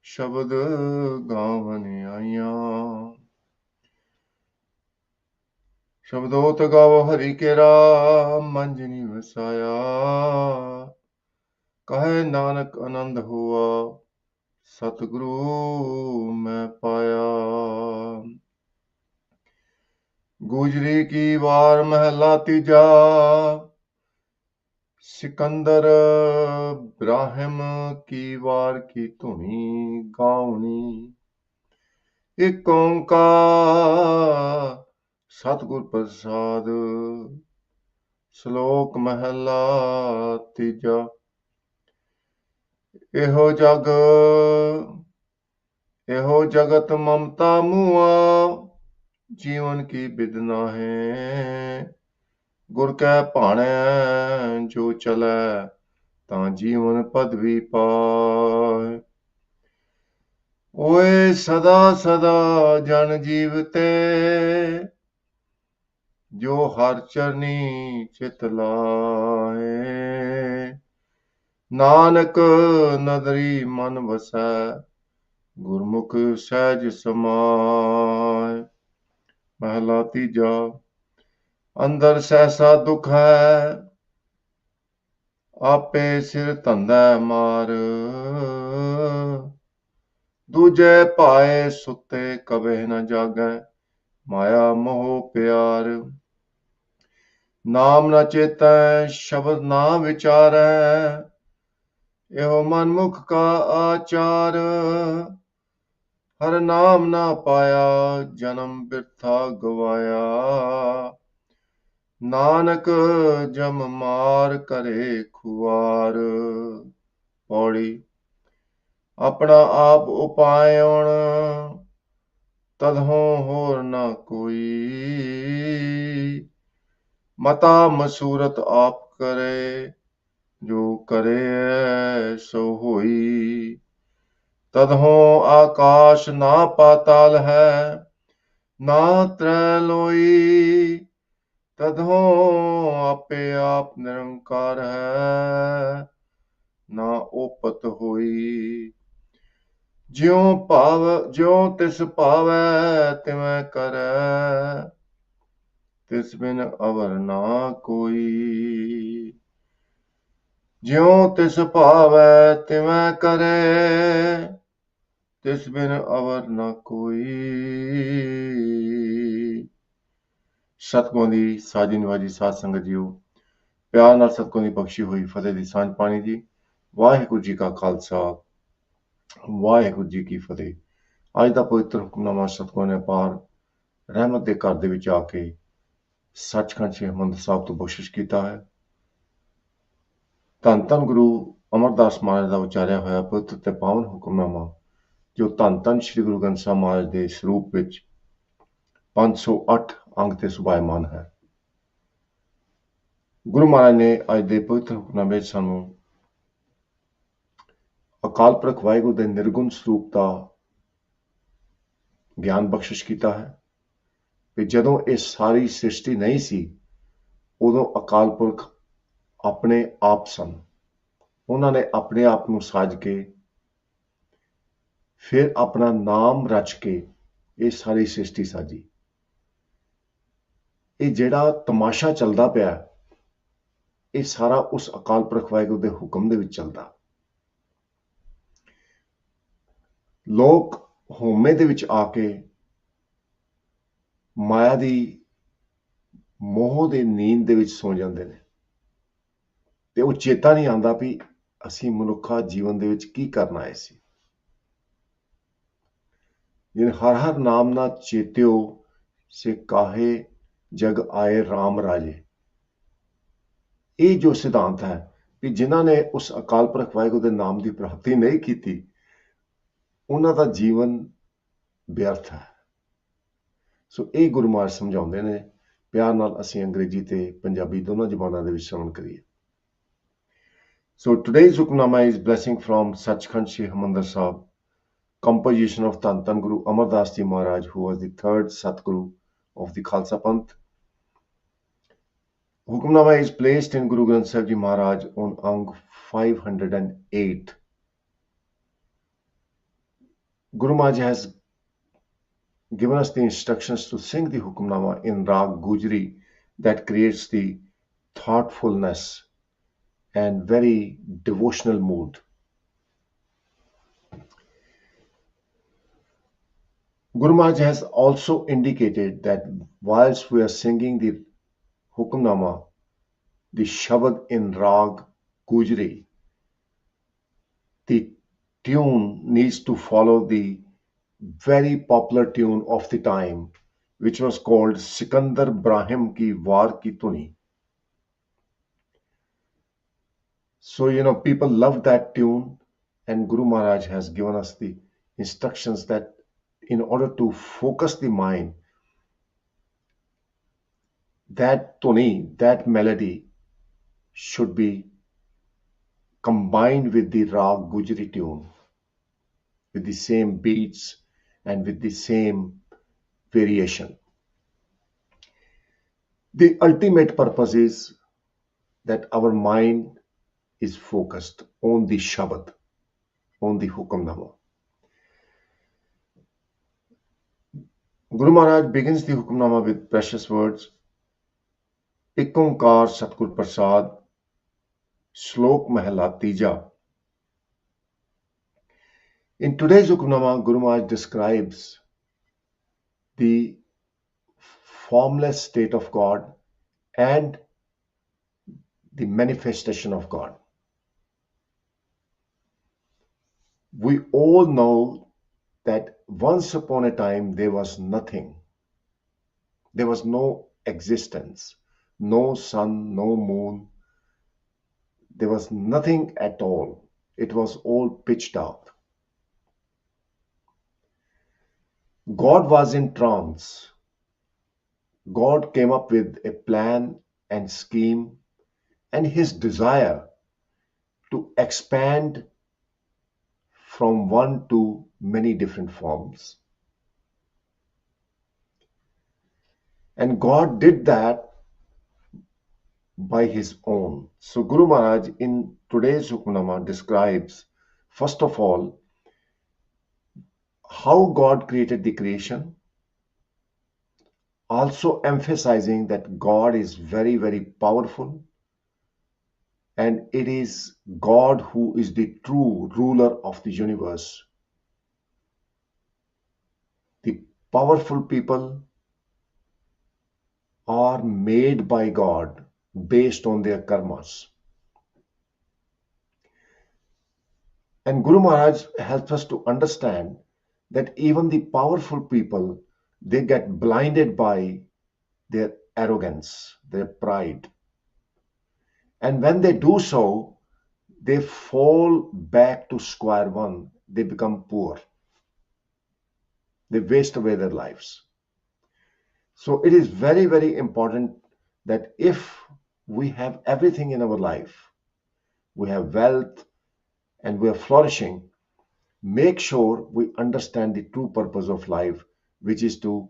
ਸ਼ਬਦ ਗਾਵਨ ਆਈਆਂ। ਸ਼ਬਦੋਤ ਗਾਵੋ ਹਰੀ ਕੇਰਾ ਮੰਜਨੀ ਵਸਾਇਆ। ਕਹੇ ਨਾਨਕ ਆਨੰਦ ਹੁਆ ਸਤਿਗੁਰੂ ਮੈਂ ਪਾਇਆ। ਗੁਜਰੀ ਕੀ ਵਾਰ ਮਹਿਲਾ ਤੀਜਾ। सिकंदर ब्राह्म की वार की धुनी गाउनी। एक ओंकार सतगुर प्रसाद श्लोक महला तीजा। एहो जगत ममता मुआ जीवन की बिदना है। गुर कै भाणै जो चलै तां जीवन पदवी पाए। ओए सदा सदा जन जीवते जो हर चरनी चित लाए। नानक नदरी मन वसै गुरमुख सहज समाए। महला तीजा। अंदर सहसा दुख है आपे सिर धंधा मार। दूजे पाए सुते कबे न जागै माया मोह प्यार। नाम न चेतै शब्द ना विचारै एहो मनमुख का आचार। हर नाम ना पाया जन्म बिरथा गवाया। नानक जम मार करे खुआर। पौड़ी। अपना आप उपायण तदहों होर न कोई। मता मसूरत आप करे जो करे सो होई। तदहों आकाश ना पाताल है ना त्रैलोई। तदहों आपे आप निरंकार है ना ओपत होई। ज्यों तिस भावै तिवें करै तिस बिन अवर ना कोई। ज्यों तिस भावै तिवें करे तिस बिन अवर ना कोई। ਸਤਿਗੁਰਾਂ ਦੀ ਸਾਜੀ ਨਿਵਾਜੀ ਸਾਧ ਸੰਗਤ ਜੀਓ, ਪਿਆਰ ਨਾਲ ਸਤਿਗੁਰਾਂ ਦੀ ਬਖਸ਼ੀ ਹੋਈ ਫਤਿਹ ਦੀ ਸਾਂਝ ਪਾਣੀ ਜੀ। ਵਾਹਿਗੁਰੂ ਜੀ ਕਾ ਖਾਲਸਾ, ਵਾਹਿਗੁਰੂ ਜੀ ਕੀ ਫਤਿਹ। ਅੱਜ ਦਾ ਪਵਿੱਤਰ ਹੁਕਮਨਾਮਾ ਸਤਿਗੁਰਾਂ ਨੇ ਅਪਾਰ ਰਹਿਮਤ ਦੇ ਘਰ ਦੇ ਵਿੱਚ ਆ ਕੇ ਸੱਚਖੰਡ ਸ੍ਰੀ ਹਰਿਮੰਦਰ ਸਾਹਿਬ ਤੋਂ ਬਖਸ਼ਿਸ਼ ਕੀਤਾ ਹੈ। ਧੰਨ ਧੰਨ ਗੁਰੂ ਅਮਰਦਾਸ ਮਹਾਰਾਜ ਦਾ ਉਚਾਰਿਆ ਹੋਇਆ ਪਵਿੱਤਰ ਤੇ ਪਾਵਨ ਹੁਕਮਨਾਮਾ, ਜੋ ਧੰਨ ਧੰਨ ਸ੍ਰੀ ਗੁਰੂ ਗ੍ਰੰਥ ਸਾਹਿਬ ਮਹਾਰਾਜ ਦੇ ਸਰੂਪ ਵਿੱਚ 508 ਅੰਗ ਤੇ ਸੁਭਾਇਮਾਨ ਹੈ। ਗੁਰੂ ਮਹਾਰਾਜ ਨੇ ਅੱਜ ਦੇ ਪਵਿੱਤਰ ਹੁਕਮਨਾਮੇ ਵਿੱਚ ਸਾਨੂੰ ਅਕਾਲ ਪੁਰਖ ਵਾਹਿਗੁਰੂ ਦੇ ਨਿਰਗੁਣ ਸਰੂਪ ਦਾ ਗਿਆਨ ਬਖਸ਼ਿਸ਼ ਕੀਤਾ ਹੈ ਕਿ ਜਦੋਂ ਇਹ ਸਾਰੀ ਸ੍ਰਿਸ਼ਟੀ ਨਹੀਂ ਸੀ ਉਦੋਂ ਅਕਾਲ ਪੁਰਖ ਆਪਣੇ ਆਪ ਸਨ। ਉਹਨਾਂ ਨੇ ਆਪਣੇ ਆਪ ਨੂੰ ਸਾਜ ਕੇ ਫਿਰ ਆਪਣਾ ਨਾਮ ਰਚ ਕੇ ਇਹ ਸਾਰੀ ਸ੍ਰਿਸ਼ਟੀ ਸਾਜੀ। ਇਹ ਜਿਹੜਾ ਤਮਾਸ਼ਾ ਚੱਲਦਾ ਪਿਆ ਇਹ ਸਾਰਾ ਉਸ ਅਕਾਲ ਪੁਰਖ ਵਾਹਿਗੁਰੂ ਦੇ ਹੁਕਮ ਦੇ ਵਿੱਚ ਚੱਲਦਾ। ਲੋਕ ਹਉਮੈ ਦੇ ਵਿੱਚ ਆ ਕੇ ਮਾਇਆ ਦੀ ਮੋਹ ਦੇ ਨੀਂਦ ਦੇ ਵਿੱਚ ਸੌ ਜਾਂਦੇ ਨੇ ਤੇ ਉਹ ਚੇਤਾ ਨਹੀਂ ਆਉਂਦਾ ਵੀ ਅਸੀਂ ਮਨੁੱਖਾ ਜੀਵਨ ਦੇ ਵਿੱਚ ਕੀ ਕਰਨ ਆਏ ਸੀ। ਜਿਨ ਹਰ ਹਰ ਨਾਮ ਨਾ ਚੇਤਿਓ ਸੇ ਕਾਹੇ ਜਗ ਆਏ ਰਾਮ ਰਾਜੇ। ਇਹ ਜੋ ਸਿਧਾਂਤ ਹੈ ਵੀ ਜਿਨ੍ਹਾਂ ਨੇ ਉਸ ਅਕਾਲ ਪੁਰਖ ਵਾਹਿਗੁਰੂ ਦੇ ਨਾਮ ਦੀ ਪ੍ਰਾਪਤੀ ਨਹੀਂ ਕੀਤੀ ਉਹਨਾਂ ਦਾ ਜੀਵਨ ਵਿਅਰਥ ਹੈ। ਸੋ ਇਹ ਗੁਰੂ ਮਹਾਰਾਜ ਸਮਝਾਉਂਦੇ ਨੇ। ਪਿਆਰ ਨਾਲ ਅਸੀਂ ਅੰਗਰੇਜ਼ੀ ਤੇ ਪੰਜਾਬੀ ਦੋਨਾਂ ਜ਼ੁਬਾਨਾਂ ਦੇ ਵਿੱਚ ਸ਼ਰਵਣ ਕਰੀਏ। So today's Hukamnama is blessing from Sachkhand Sri Harmandir Sahib, composition of Dhan Dhan Guru Amardas Ji Maharaj, who was the third Satguru of the Khalsa Panth. Hukamnama is placed in Guru Granth Sahib Ji Maharaj on Ang 508. Guru Maharaj has given us the instructions to sing the Hukamnama in Rag Gujri that creates the thoughtfulness and very devotional mood. Guru Maharaj has also indicated that whilst we are singing the Hukamnama, the Shabad in Rag Gujri, the tune needs to follow the very popular tune of the time, which was called Sikandar Brahim Ki War Ki Tuni. So, people love that tune, and Guru Maharaj has given us the instructions that in order to focus the mind, that tuni, that melody should be combined with the Rag Gujri tune, with the same beats and with the same variation. The ultimate purpose is that our mind is focused on the Shabad, on the Hukamnama. Guru Maharaj begins the Hukamnama with precious words, एक ओंकार सतगुर प्रसाद, श्लोक महला तीजा. In today's Hukamnama, Guru Maharaj describes the formless state of God and the manifestation of God. We all know that once upon a time there was nothing. There was no existence, no sun, no moon. There was nothing at all. It was all pitch dark. God was in trance. God came up with a plan and scheme and his desire to expand from one to many different forms. And God did that by his own. So Guru Maharaj in today's Hukamnama describes, first of all, how God created the creation, also emphasizing that God is very, very powerful, and it is God who is the true ruler of the universe. The powerful people are made by God based on their karmas. And Guru Maharaj helps us to understand that even the powerful people, they get blinded by their arrogance, their pride. And when they do so, they fall back to square one. They become poor. They waste away their lives. So it is very, very important that if we have everything in our life, we have wealth and we are flourishing, make sure we understand the true purpose of life, which is to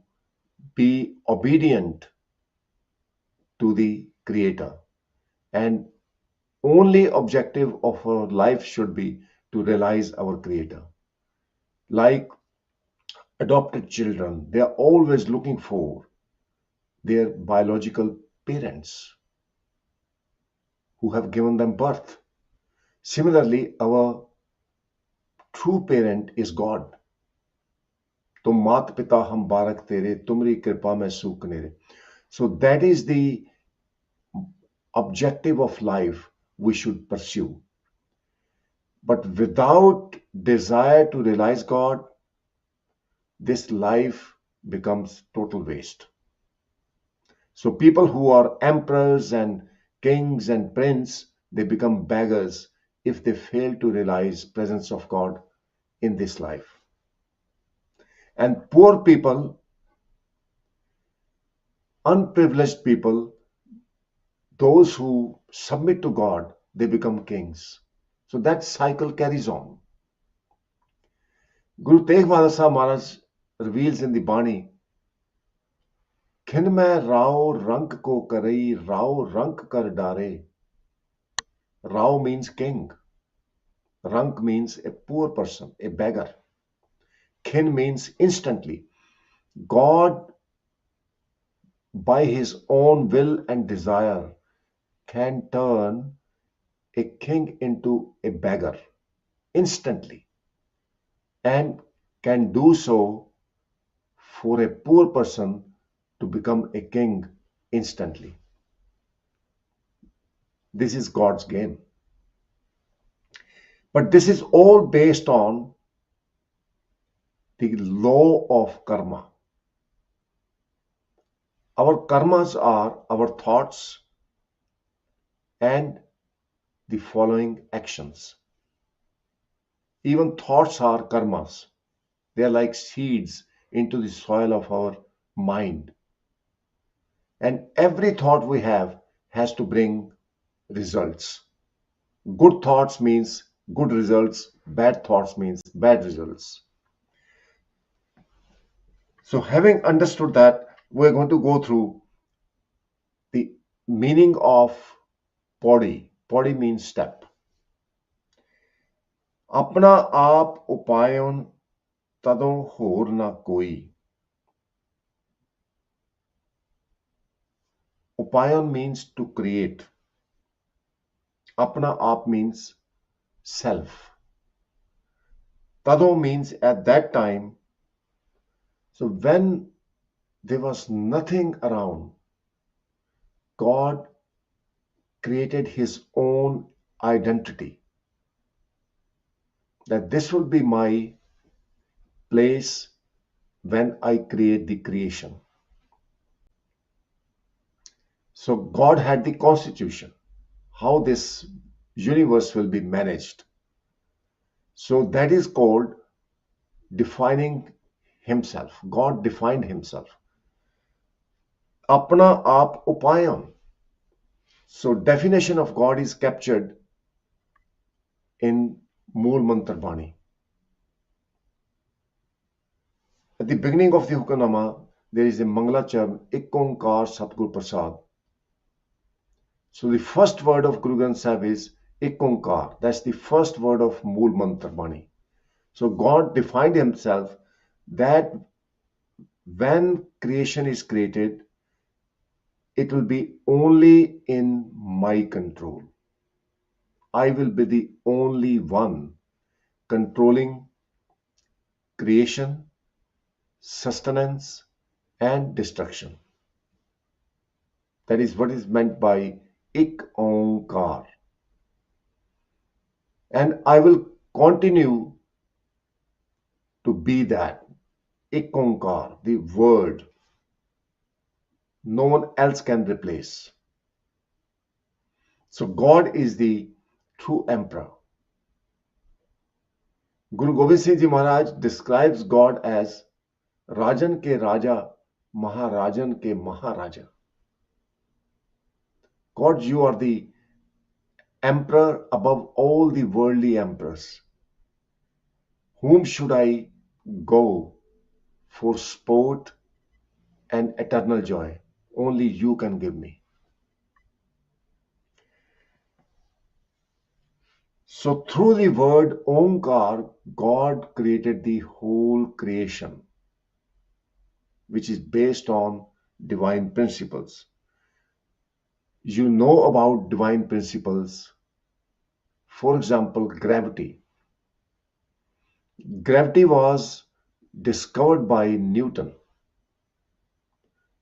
be obedient to the Creator. And only objective of our life should be to realize our Creator. Like adopted children, they are always looking for their biological parents who have given them birth. Similarly, our true parent is God. तुम मात पिता हम बारक तेरे, तुमरी कृपा में सूख नेरे. So that is the objective of life we should pursue. But without desire to realize God, this life becomes total waste. So people who are emperors and kings and princes, they become beggars if they fail to realize presence of God in this life. And poor people, unprivileged people, those who submit to God, they become kings. So that cycle carries on. Guru Tegh Bahadur Sahib Maharaj reveals in the Bani, खिन में राव रंक को करई, राव रंक कर डारे. Rao means king. Rank means a poor person, a beggar. Kin means instantly. God, by his own will and desire, can turn a king into a beggar instantly, and can do so for a poor person to become a king instantly. This is God's game. But this is all based on the law of karma. Our karmas are our thoughts and the following actions. Even thoughts are karmas. They are like seeds into the soil of our mind. And every thought we have has to bring results. Good thoughts means good results, bad thoughts means bad results. So, having understood that, we're going to go through the meaning of pੌੜੀ. Pੌੜੀ means step. अपना आप उपायन तदों होर ना कोई. Upayan means to create. Apna aap means self. Tado means at that time. So when there was nothing around, God created his own identity. That this will be my place when I create the creation. So God had the constitution, how this universe will be managed. So that is called defining himself. God defined himself. Apna aap upayan. So definition of God is captured in Mool Mantra Bani. At the beginning of the Hukamnama, there is a Mangala Charan, Ik Onkar Satguru Prasad. So the first word of Guru Granth Sahib is Ik Onkar. That's the first word of Mool Mantra Bani. So God defined himself that when creation is created, it will be only in my control. I will be the only one controlling creation, sustenance, and destruction. That is what is meant by Ik Onkar. And I will continue to be that. Ik Onkar, the word. No one else can replace. So God is the true emperor. Guru Gobind Singh Ji Maharaj describes God as Rajan ke Raja, Maharajan ke Maharaja. God, you are the emperor above all the worldly emperors. Whom should I go for sport and eternal joy? Only you can give me. So through the word Omkar, God created the whole creation, which is based on divine principles. You know about divine principles. For example, gravity. Gravity was discovered by Newton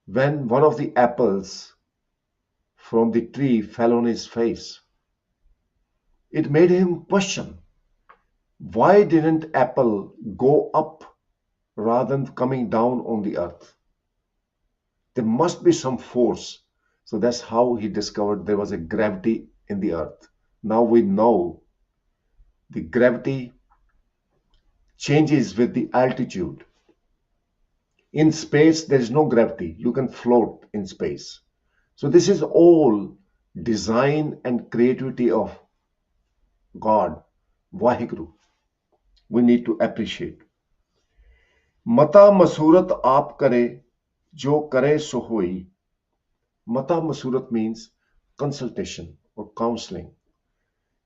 when one of the apples from the tree fell on his face. It made him question, why didn't apple go up rather than coming down on the earth? There must be some force. So that's how he discovered there was a gravity in the earth. Now we know the gravity changes with the altitude. In space, there is no gravity. You can float in space. So this is all design and creativity of God, Vaheguru. We need to appreciate. Mata masurat aap kare, jo kare so hoi. Mata masurat means consultation or counseling.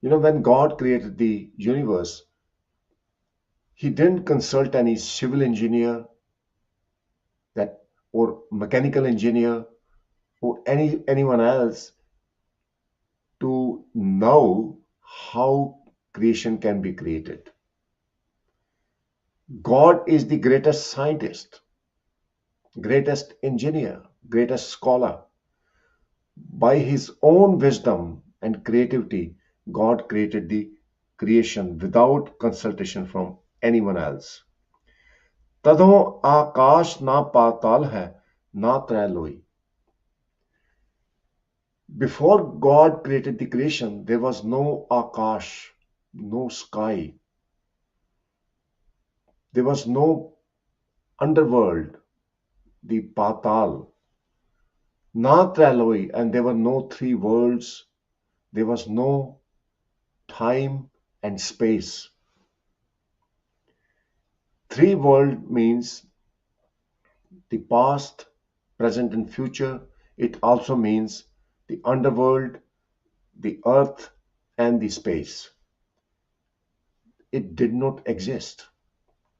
You know, when God created the universe, He didn't consult any civil engineer that or mechanical engineer or anyone else to know how creation can be created. God is the greatest scientist, greatest engineer, greatest scholar. By his own wisdom and creativity, God created the creation without consultation from anyone else. तदों आकाश ना पाताल है ना त्रैलोई. Before God created the creation, there was no akash, no sky. There was no underworld, the patal, na traloi, and there were no three worlds. There was no time and space. Three world means the past, present, and future. It also means the underworld, the earth, and the space. It did not exist.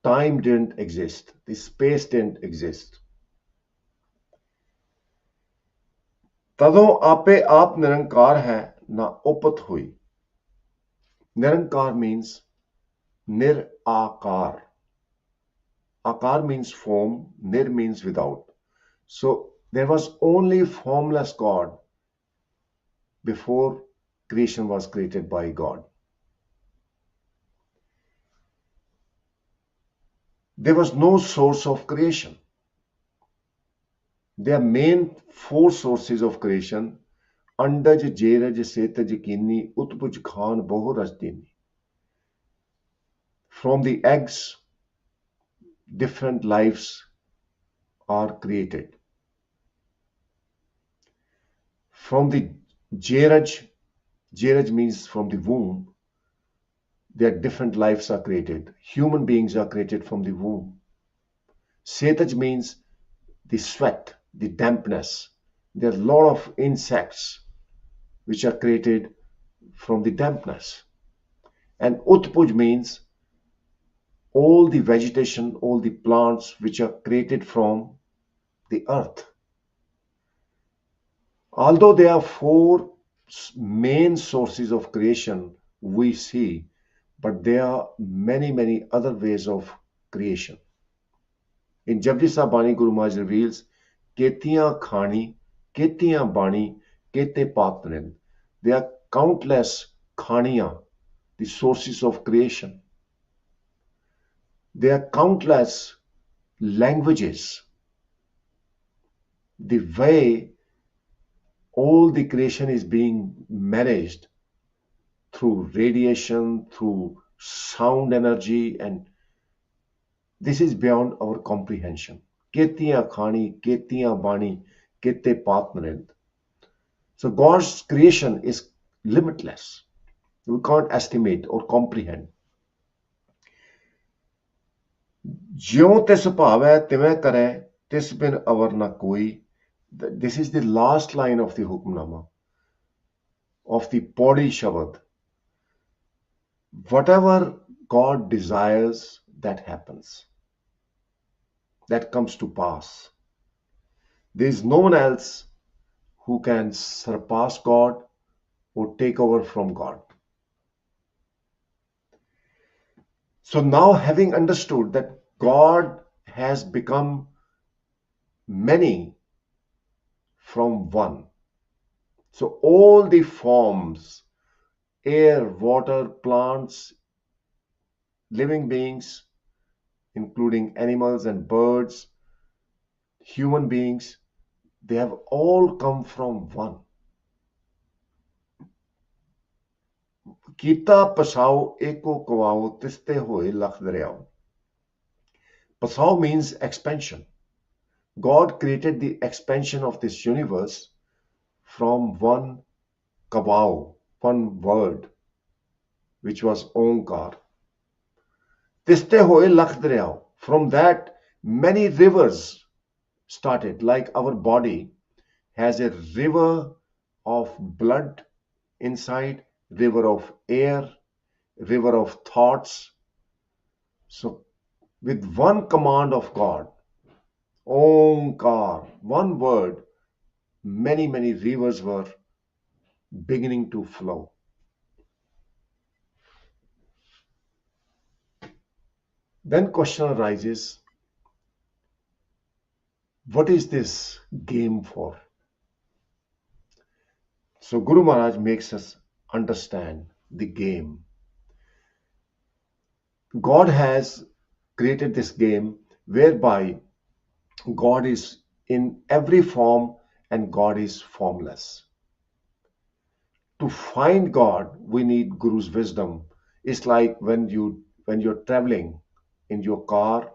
Time didn't exist. The space didn't exist. तदों आपे आप निरंकार है ना उपत हुई. Nirankar means nirakar. Akar means form, nir means without. So there was only formless God before creation was created by God. There was no source of creation. There are main four sources of creation: Andaj, Jeraj, Setaj, Kini, Utpuj, Khan, Bohu, Rajdini. From the eggs, different lives are created. From the Jeraj, Jeraj means from the womb, there different lives are created. Human beings are created from the womb. Setaj means the sweat, the dampness. There are a lot of insects which are created from the dampness. And Utpuj means all the vegetation, all the plants which are created from the earth. Although there are four main sources of creation we see, but there are many other ways of creation. In Japji Sahib Bani, Guru Maharaj reveals, Ketiyan Khani, Ketiyan Bani, Kete Patrin. There are countless khaniya, the sources of creation. There are countless languages. The way all the creation is being managed through radiation, through sound energy, and this is beyond our comprehension. Ketiyan Khani, Ketiyan Bani, Kete Patmarind. So God's creation is limitless. We can't estimate or comprehend. ज्यों तिस भावै तिवें करै तिस बिन अवर न कोई. This is the last line of the Hukamnama, of the Paudi Shabad. Whatever God desires, that happens. That comes to pass. There is no one else who can surpass God or take over from God. So now, having understood that God has become many from one, so all the forms, air, water, plants, living beings, including animals and birds, human beings, they have all come from one. Kita pasao eko kawao tiste hoye lakh daryao. Pasao means expansion. God created the expansion of this universe from one kawao, one word, which was Omkar. Tiste hoye lakh daryao. From that, many rivers started, like our body has a river of blood inside, river of air, river of thoughts, So, with one command of God, Omkar, one word, many rivers were beginning to flow. Then question arises, what is this game for? So Guru Maharaj makes us understand the game. God has created this game whereby God is in every form and God is formless. To find God, we need Guru's wisdom. It's like when you're traveling in your car,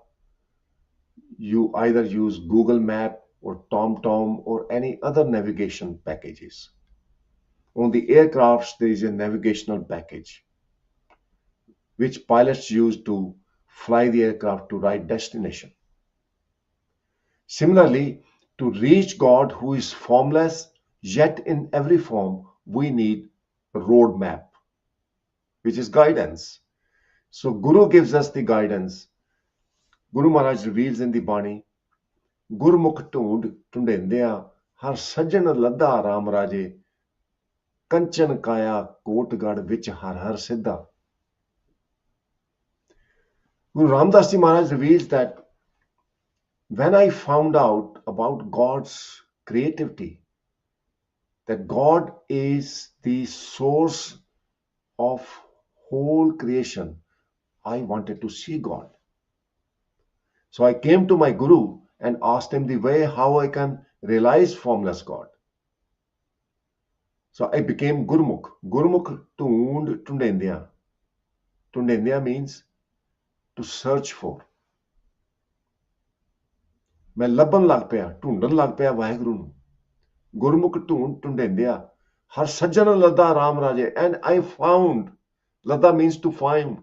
you either use Google Map or TomTom or any other navigation packages. On the aircrafts, there is a navigational package which pilots use to fly the aircraft to right destination. Similarly, to reach God who is formless yet in every form, we need a roadmap, which is guidance. So Guru gives us the guidance. Guru Maharaj reveals in the Bani, Gurmukh ਢੂੰਡ ਢੂੰਡੇਂਦਿਆਂ ਹਰ ਸੱਜਣ ਲੱਦਾ ਰਾਮ ਰਾਜੇ ਕੰਚਨ ਕਾਇਆ ਕੋਟਗੜ ਵਿੱਚ ਹਰ ਹਰ ਸਿੱਧਾ. Guru Ramdas Ji Maharaj reveals that when I found out about God's creativity, that God is the source of whole creation, I wanted to see God. So I came to my Guru and asked him the way how I can realize formless God. So I became Gurmukh. Gurmukh ਢੂੰਡ ਢੂੰਡੇਂਦਿਆਂ. ਢੂੰਡੇਂਦਿਆਂ means to search for. ਮੈਂ ਲੱਭਣ ਲੱਗ ਪਿਆ, ਢੂੰਡਣ ਲੱਗ ਪਿਆ ਵਾਹਿਗੁਰੂ ਨੂੰ. ਗੁਰਮੁਖ ਢੂੰਡ ਢੂੰਡੇਂਦਿਆਂ ਹਰ ਸੱਜਣ ਲੱਦਾ ਰਾਮ ਰਾਜੇ. And I found, Ladda means to find.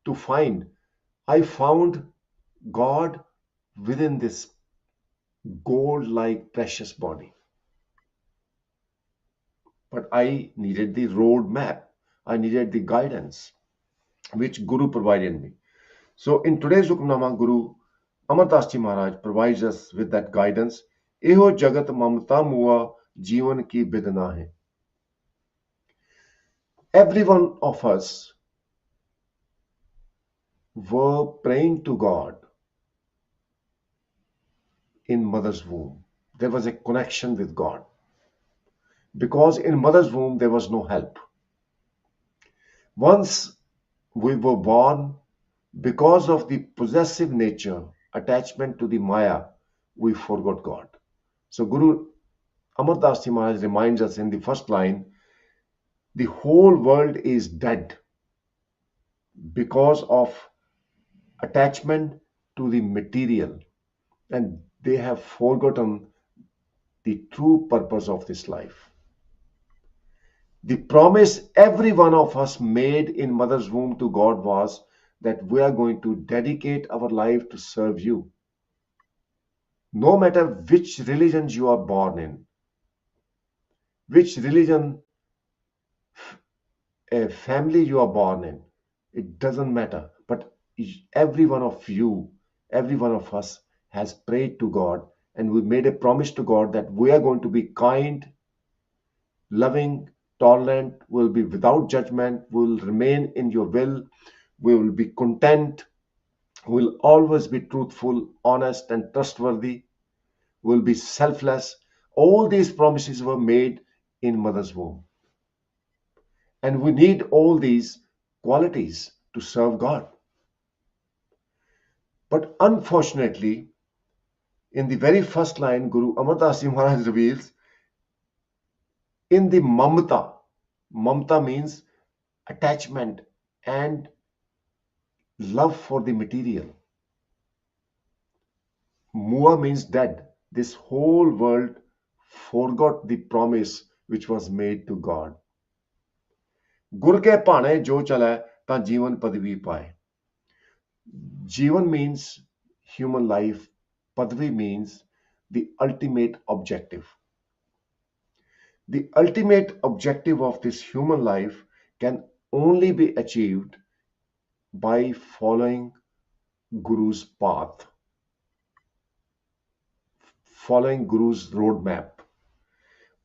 To find. I found God within this gold-like precious body. But I needed the road map. I needed the guidance, which Guru provided me. So in today's Hukamnama, Guru Amardeep Singh Maharaj provides us with that guidance. Eho jagat mamta mua जीवन की बिदना है. Every one of us were praying to God in mother's womb. There was a connection with God. Because in mother's womb there was no help. Once we were born, because of the possessive nature, attachment to the Maya, we forgot God. So Guru Amardeep Singh Maharaj reminds us in the first line, the whole world is dead because of attachment to the material, and they have forgotten the true purpose of this life. The promise every one of us made in mother's womb to God was that we are going to dedicate our life to serve you. No matter which religions you are born in, which religion a family you are born in, it doesn't matter. But every one of you, every one of us has prayed to God, and we made a promise to God that we are going to be kind, loving, tolerant, will be without judgment, will remain in your will, we will be content, will always be truthful, honest, and trustworthy, will be selfless. All these promises were made in mother's womb. And we need all these qualities to serve God. But unfortunately, in the very first line, Guru Amardeep Singh Maharaj reveals, in the mamta, mamta means attachment and love for the material. Mua means dead. This whole world forgot the promise which was made to God. Gur ke bhane jo chalai ta jeevan padvi paye. Jeevan means human life. Padvi means the ultimate objective. The ultimate objective of this human life can only be achieved by following Guru's path, following Guru's roadmap.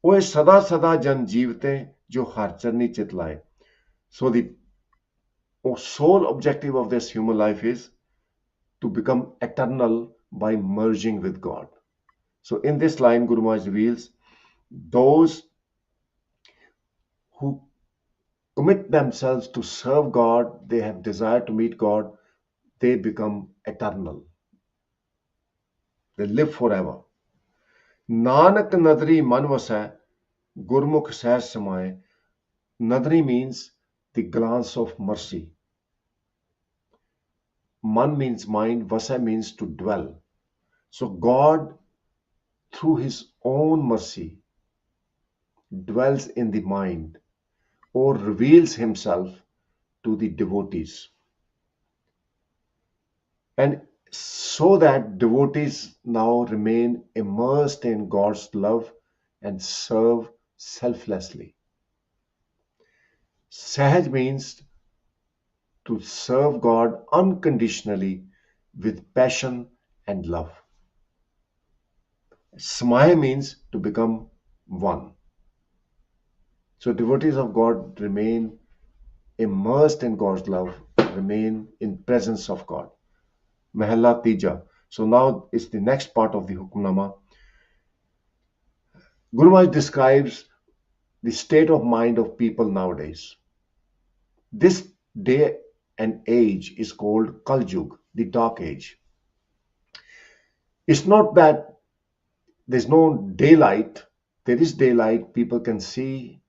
ਉਹ ਸਦਾ ਸਦਾ ਜਨ ਜੀਵਤੇ ਜੋ ਹਰ ਚਰਨੀ ਚਿਤ ਲਾਏ. So the sole objective of this human life is to become eternal by merging with God. So in this line, Guru Maharaj reveals those who commit themselves to serve God, they have desire to meet God, they become eternal. They live forever. Nanak nadri man vasai, Gurmukh sahaj samaye. Nadri means the glance of mercy. Man means mind, vasai means to dwell. So God, through his own mercy, dwells in the mind or reveals himself to the devotees. And so that devotees now remain immersed in God's love and serve selflessly. Sahaj means to serve God unconditionally with passion and love. Samaya means to become one. So devotees of God remain immersed in God's love, remain in presence of God. Mahalla Tija. So now it's the next part of the Hukamnama. Guru Maharaj describes the state of mind of people nowadays. This day and age is called Kal Yug, the dark age. It's not that there's no daylight. There is daylight. People can see.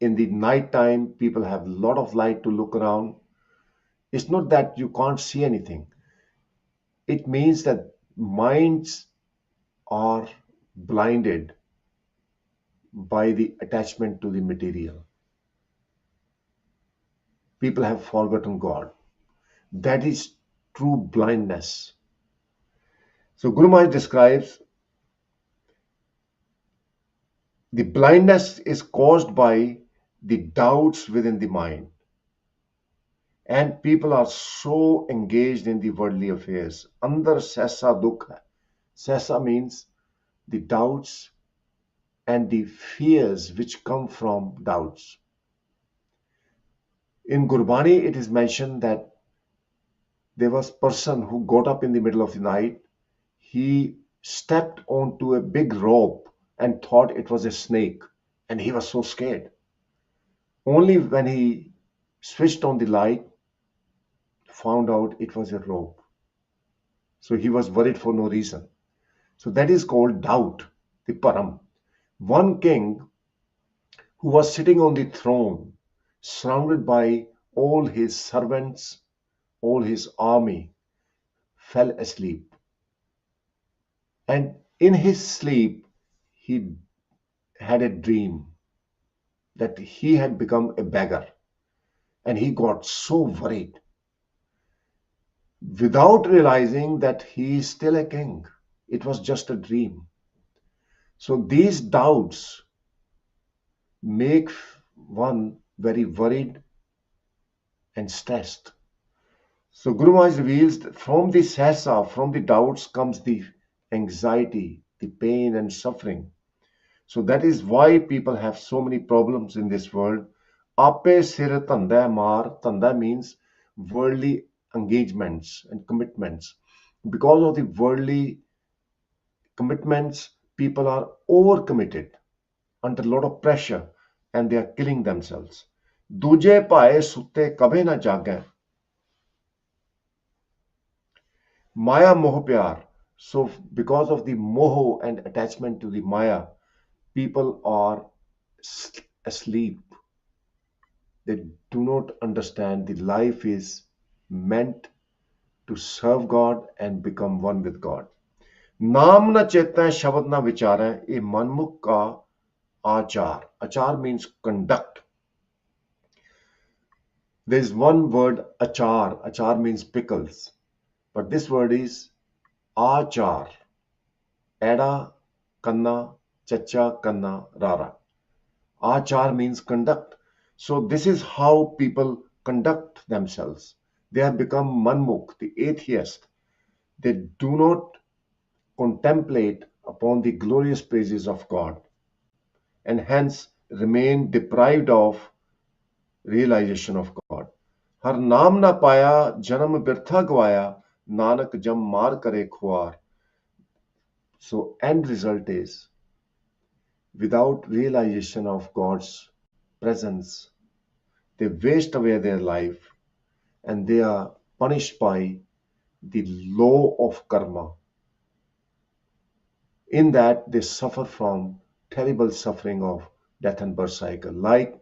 In the night time, people have a lot of light to look around. It's not that you can't see anything. It means that minds are blinded by the attachment to the material. People have forgotten God. That is true blindness. So Guru Maharaj describes the blindness is caused by the doubts within the mind. And people are so engaged in the worldly affairs. Andar sesa dukh hai. Sesa means the doubts and the fears which come from doubts. In Gurbani, it is mentioned that there was a person who got up in the middle of the night. He stepped onto a big rope and thought it was a snake, and he was so scared. Only when he switched on the light, found out it was a rope. So he was worried for no reason. So that is called doubt, the param. One king who was sitting on the throne, surrounded by all his servants, all his army, fell asleep. And in his sleep, he had a dream that he had become a beggar. And he got so worried without realizing that he is still a king. It was just a dream. So these doubts make one very worried and stressed. So Guru Maharaj reveals that from the sasa, from the doubts comes the anxiety, the pain and suffering. So that is why people have so many problems in this world. Ape sir tanda mar, tanda means worldly engagements and commitments. Because of the worldly commitments, people are overcommitted under a lot of pressure and they are killing themselves. Duje pae sutte kabhe na jagen. Maya moh pyar. So because of the moho and attachment to the maya, people are asleep. They do not understand the life is meant to serve God and become one with God. नाम न चेतें शब्द न विचारें ये मनमुख का आचार. Achar means conduct. There is one word achar. Achar means pickles. But this word is achar. Ada, kanna, chacha, kanna, rara. Achar means conduct. So this is how people conduct themselves. They have become manmukh, the atheist. They do not contemplate upon the glorious praises of God, and hence remain deprived of realization of God. हर नाम ना पाया जन्म बिरथा गवाया नानक जम मार करे खुआर. So end result is, without realization of God's presence, they waste away their life and they are punished by the law of karma. In that they suffer from terrible suffering of death and birth cycle. Like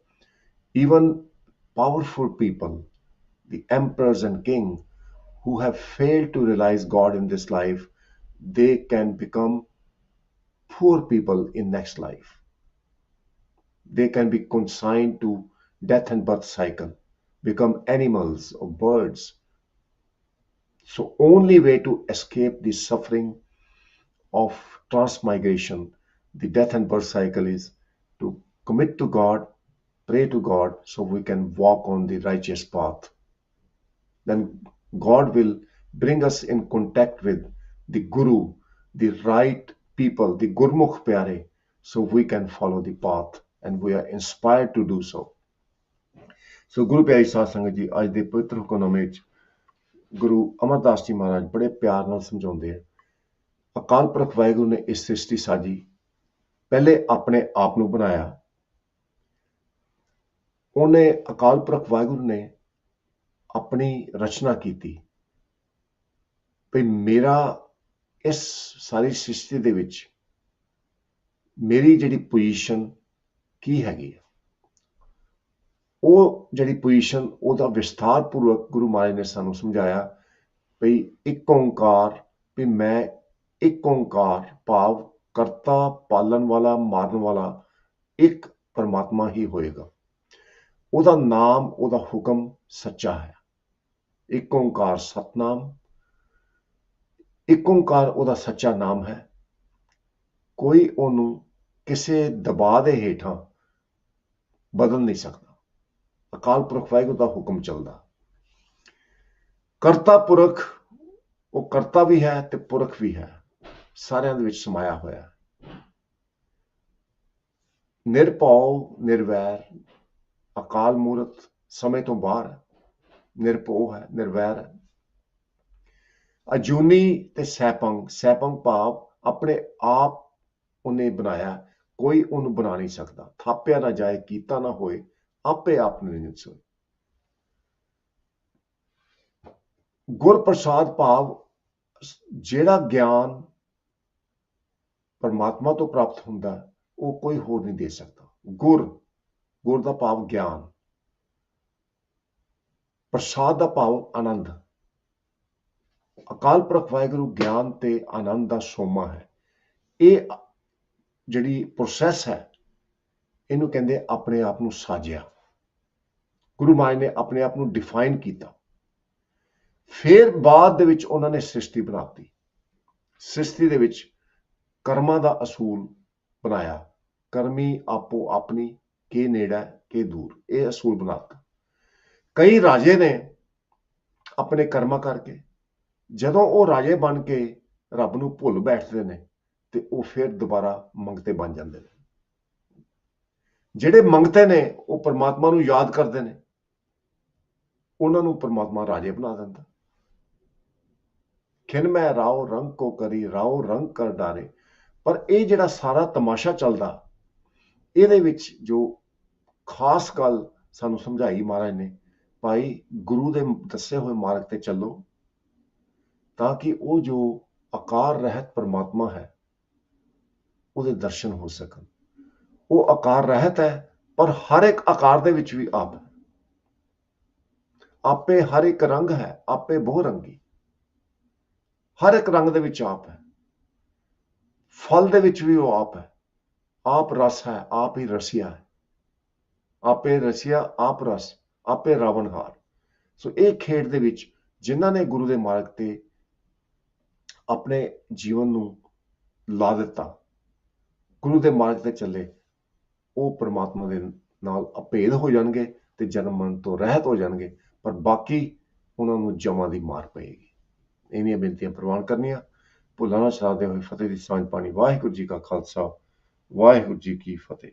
even powerful people, the emperors and kings who have failed to realize God in this life, they can become poor people in next life. They can be consigned to death and birth cycle, become animals or birds. So only way to escape the suffering of transmigration, the death and birth cycle, is to commit to God, pray to God, so we can walk on the righteous path. Then God will bring us in contact with the Guru, the right people, the Gurmukh Pyare, so we can follow the path and we are inspired to do so. ਸੋ ਗੁਰੂ ਪਿਆਰੀ ਸਾਧ ਸੰਗਤ ਜੀ, ਅੱਜ ਦੇ ਪਵਿੱਤਰ ਹੁਕਮਨਾਮੇ ਵਿੱਚ ਗੁਰੂ ਅਮਰਦਾਸ ਜੀ ਮਹਾਰਾਜ ਬੜੇ ਪਿਆਰ ਨਾਲ ਸਮਝਾਉਂਦੇ ਆ, ਅਕਾਲ ਪੁਰਖ ਵਾਹਿਗੁਰੂ ਨੇ ਇਸ ਸ੍ਰਿਸ਼ਟੀ ਸਾਜੀ, ਪਹਿਲੇ ਆਪਣੇ ਆਪ ਨੂੰ ਬਣਾਇਆ। ਉਹਨੇ ਅਕਾਲ ਪੁਰਖ ਵਾਹਿਗੁਰੂ ਨੇ ਆਪਣੀ ਰਚਨਾ ਕੀਤੀ ਵੀ ਮੇਰਾ ਇਸ ਸਾਰੀ ਸ੍ਰਿਸ਼ਟੀ ਦੇ ਵਿੱਚ ਮੇਰੀ ਜਿਹੜੀ ਪੋਜੀਸ਼ਨ ਕੀ ਹੈਗੀ ਆ, ਉਹ ਜਿਹੜੀ ਪੋਜੀਸ਼ਨ ਉਹਦਾ ਵਿਸਥਾਰ ਪੂਰਵਕ ਗੁਰੂ ਮਹਾਰਾਜ ਨੇ ਸਾਨੂੰ ਸਮਝਾਇਆ ਵੀ ਇੱਕ ਓਂਕਾਰ, ਵੀ ਮੈਂ ਇੱਕ ਓਂਕਾਰ ਭਾਵ ਕਰਤਾ, ਪਾਲਣ ਵਾਲਾ, ਮਾਰਨ ਵਾਲਾ ਇੱਕ ਪਰਮਾਤਮਾ ਹੀ ਹੋਏਗਾ। ਉਹਦਾ ਨਾਮ, ਉਹਦਾ ਹੁਕਮ ਸੱਚਾ ਹੈ। ਇੱਕ ਓਂਕਾਰ ਸਤਨਾਮ, ਇੱਕ ਓਂਕਾਰ ਉਹਦਾ ਸੱਚਾ ਨਾਮ ਹੈ। ਕੋਈ ਉਹਨੂੰ ਕਿਸੇ ਦਬਾਅ ਦੇ ਹੇਠਾਂ ਬਦਲ ਨਹੀਂ ਸਕਦਾ। ਅਕਾਲ ਪੁਰਖ ਵਾਹਿਗੁਰੂ ਦਾ ਹੁਕਮ ਚੱਲਦਾ। ਕਰਤਾ ਪੁਰਖ, ਉਹ ਕਰਤਾ ਵੀ ਹੈ ਤੇ ਪੁਰਖ ਵੀ ਹੈ, ਸਾਰਿਆਂ ਦੇ ਵਿੱਚ ਸਮਾਇਆ ਹੋਇਆ ਹੈ। ਨਿਰਭਉ ਨਿਰਵੈਰ, ਅਕਾਲ ਮੂਰਤ, ਸਮੇਂ ਤੋਂ ਬਾਹਰ ਹੈ, ਨਿਰਭਉ ਹੈ, ਨਿਰਵੈਰ ਹੈ। ਅਜੂਨੀ ਤੇ ਸੈਪੰਗ, ਸੈਪੰਗ ਭਾਵ ਆਪਣੇ ਆਪ ਉਹਨੇ ਬਣਾਇਆ, ਕੋਈ ਉਹਨੂੰ ਬਣਾ ਨਹੀਂ ਸਕਦਾ। ਥਾਪਿਆ ਨਾ ਜਾਏ, ਕੀਤਾ ਨਾ ਹੋਏ, ਆਪੇ ਆਪ ਨਿਰੰਜਨ ਸੋਏ। ਗੁਰ ਪ੍ਰਸਾਦ ਭਾਵ ਜਿਹੜਾ ਗਿਆਨ ਪਰਮਾਤਮਾ ਤੋਂ ਪ੍ਰਾਪਤ ਹੁੰਦਾ ਉਹ ਕੋਈ ਹੋਰ ਨਹੀਂ ਦੇ ਸਕਦਾ। ਗੁਰ, ਗੁਰ ਦਾ ਭਾਵ ਗਿਆਨ, ਪ੍ਰਸਾਦ ਦਾ ਭਾਵ ਆਨੰਦ। ਅਕਾਲ ਪੁਰਖ ਵਾਹਿਗੁਰੂ ਗਿਆਨ ਤੇ ਆਨੰਦ ਦਾ ਸੋਮਾ ਹੈ। ਇਹ ਜਿਹੜੀ ਪ੍ਰੋਸੈਸ ਹੈ, ਇਹਨੂੰ ਕਹਿੰਦੇ ਆਪਣੇ ਆਪ ਨੂੰ ਸਾਜਿਆ। ਗੁਰੂ ਮਹਾਰਾਜ ਨੇ ਆਪਣੇ ਆਪ ਨੂੰ ਡਿਫਾਈਨ ਕੀਤਾ, ਫਿਰ ਬਾਅਦ ਦੇ ਵਿੱਚ ਉਹਨਾਂ ਨੇ ਸ੍ਰਿਸ਼ਟੀ ਬਣਾਤੀ। ਸ੍ਰਿਸ਼ਟੀ ਦੇ ਵਿੱਚ ਕਰਮਾਂ ਦਾ ਅਸੂਲ ਬਣਾਇਆ, ਕਰਮੀ ਆਪੋ ਆਪਣੀ, ਕੇ ਨੇੜਾ ਕੇ ਦੂਰ, ਇਹ ਅਸੂਲ ਬਣਾਤਾ। ਕਈ ਰਾਜੇ ਨੇ ਆਪਣੇ ਕਰਮਾਂ ਕਰਕੇ, ਜਦੋਂ ਉਹ ਰਾਜੇ ਬਣ ਕੇ ਰੱਬ ਨੂੰ ਭੁੱਲ ਬੈਠਦੇ ਨੇ ਤੇ ਉਹ ਫਿਰ ਦੁਬਾਰਾ ਮੰਗਤੇ ਬਣ ਜਾਂਦੇ ਨੇ। ਜਿਹੜੇ ਮੰਗਤੇ ਨੇ ਉਹ ਪਰਮਾਤਮਾ ਨੂੰ ਯਾਦ ਕਰਦੇ ਨੇ, ਉਹਨਾਂ ਨੂੰ ਪਰਮਾਤਮਾ ਰਾਜੇ ਬਣਾ ਦਿੰਦਾ। ਖਿਨ ਮੈਂ ਰਾਓ ਰੰਗ ਕੋ ਕਰੀ, ਰਾਓ ਰੰਗ ਕਰ ਡਾਰੇ। ਪਰ ਇਹ ਜਿਹੜਾ ਸਾਰਾ ਤਮਾਸ਼ਾ ਚੱਲਦਾ, ਇਹਦੇ ਵਿੱਚ ਜੋ ਖਾਸ ਗੱਲ ਸਾਨੂੰ ਸਮਝਾਈ ਮਹਾਰਾਜ ਨੇ, ਭਾਈ ਗੁਰੂ ਦੇ ਦੱਸੇ ਹੋਏ ਮਾਰਗ ਤੇ ਚੱਲੋ, ਤਾਂ ਕਿ ਉਹ ਜੋ ਆਕਾਰ ਰਹਿਤ ਪਰਮਾਤਮਾ ਹੈ ਉਹਦੇ ਦਰਸ਼ਨ ਹੋ ਸਕਣ। ਉਹ ਆਕਾਰ ਰਹਿਤ ਹੈ, ਪਰ ਹਰ ਇੱਕ ਆਕਾਰ ਦੇ ਵਿੱਚ ਵੀ ਆਪ ਹੈ। ਆਪੇ ਹਰ ਇੱਕ ਰੰਗ ਹੈ, ਆਪੇ ਬਹੁ ਰੰਗੀ। ਹਰ ਇੱਕ ਰੰਗ ਦੇ ਵਿੱਚ ਆਪ ਹੈ। ਫਲ ਦੇ ਵਿੱਚ ਵੀ ਉਹ ਆਪ ਹੈ। ਆਪ ਰਸ ਹੈ, ਆਪ ਹੀ ਰਸੀਆ ਹੈ। ਆਪੇ ਰਸੀਆ, ਆਪ ਰਸ, ਆਪੇ ਰਾਵਣਹਾਰ। ਸੋ ਇਹ ਖੇਡ ਦੇ ਵਿੱਚ ਜਿਨ੍ਹਾਂ ਨੇ ਗੁਰੂ ਦੇ ਮਾਰਗ ਤੇ ਆਪਣੇ ਜੀਵਨ ਨੂੰ ਲਾ ਦਿੱਤਾ, ਗੁਰੂ ਦੇ ਮਾਰਗ ਤੇ ਚੱਲੇ, ਉਹ ਪਰਮਾਤਮਾ ਦੇ ਨਾਲ ਅਭੇਦ ਹੋ ਜਾਣਗੇ ਤੇ ਜਨਮ ਮਰਨ ਤੋਂ ਰਹਿਤ ਹੋ ਜਾਣਗੇ। ਪਰ ਬਾਕੀ ਉਹਨਾਂ ਨੂੰ ਜਮਾਂ ਦੀ ਮਾਰ ਪਏਗੀ। ਇੰਨੀਆਂ ਬੇਨਤੀਆਂ ਪ੍ਰਵਾਨ ਕਰਨੀਆਂ। ਭੁੱਲਾਂ ਨਾ ਸ਼ਰਾਦੇ ਹੋਏ ਫਤਿਹ ਦੀ ਸਾਂਝ ਪਾਣੀ। ਵਾਹਿਗੁਰੂ ਜੀ ਕਾ ਖਾਲਸਾ, ਵਾਹਿਗੁਰੂ ਜੀ ਕੀ ਫਤਿਹ।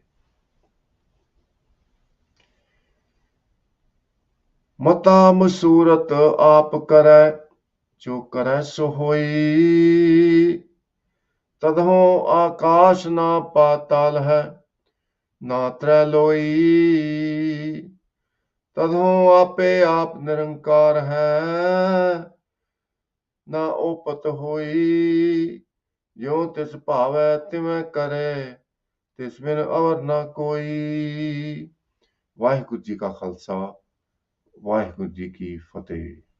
ਮਤਾ ਮਸੂਰਤ ਆਪ ਕਰੈ, ਜੋ ਕਰੈ ਸੋ ਹੋਈ। ਤਦਹੁ ਆਕਾਸ਼ ਨਾ ਪਾਤਾਲ ਹੈ, ਨਾ ਤਰੈ ਲੋਈ। ਤਦਹੁ ਆਪੇ ਆਪ ਨਿਰੰਕਾਰ ਹੈ, ਨਾ ਓਪਤ ਹੋਈ। ਜੋ ਤਿਸ ਭਾਵੈ ਤਿਵੇਂ ਕਰੇ, ਤਿਸ ਬਿਨ ਅਵਰ ਨਾ ਕੋਈ। ਵਾਹਿਗੁਰੂ ਜੀ ਕਾ ਖਾਲਸਾ, ਵਾਹਿਗੁਰੂ ਜੀ ਕੀ ਫਤਿਹ।